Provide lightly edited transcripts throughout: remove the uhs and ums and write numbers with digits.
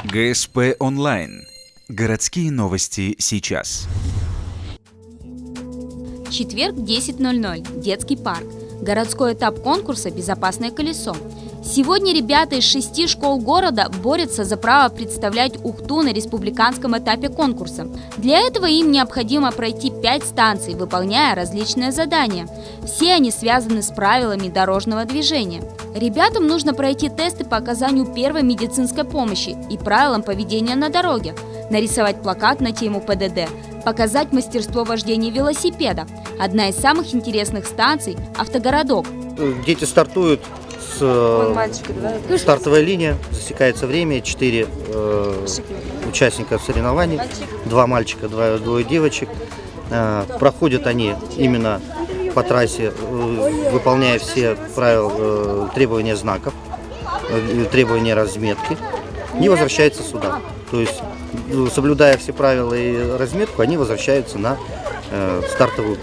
ГСП онлайн. Городские новости сейчас. Четверг, 10:00. Детский парк. Городской этап конкурса «Безопасное колесо». Сегодня ребята из 6 школ города борются за право представлять Ухту на республиканском этапе конкурса. Для этого им необходимо пройти 5 станций, выполняя различные задания. Все они связаны с правилами дорожного движения. Ребятам нужно пройти тесты по оказанию первой медицинской помощи и правилам поведения на дороге, нарисовать плакат на тему ПДД, показать мастерство вождения велосипеда. Одна из самых интересных станций – автогородок. Дети стартуют с стартовой линии, засекается время, 4 участника соревнований, 2 мальчика, 2 девочек. Проходят они именно по трассе, выполняя все правила, требования знаков, требования разметки, и возвращаются сюда. То есть, соблюдая все правила и разметку, они возвращаются на стартовую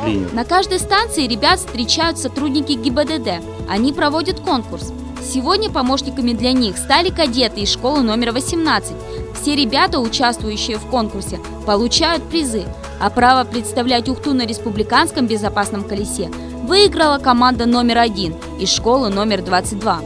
линию. На каждой станции ребят встречают сотрудники ГИБДД. Они проводят конкурс. Сегодня помощниками для них стали кадеты из школы номер 18. Все ребята, участвующие в конкурсе, получают призы. А право представлять Ухту на республиканском безопасном колесе выиграла команда номер 1 из школы номер 22.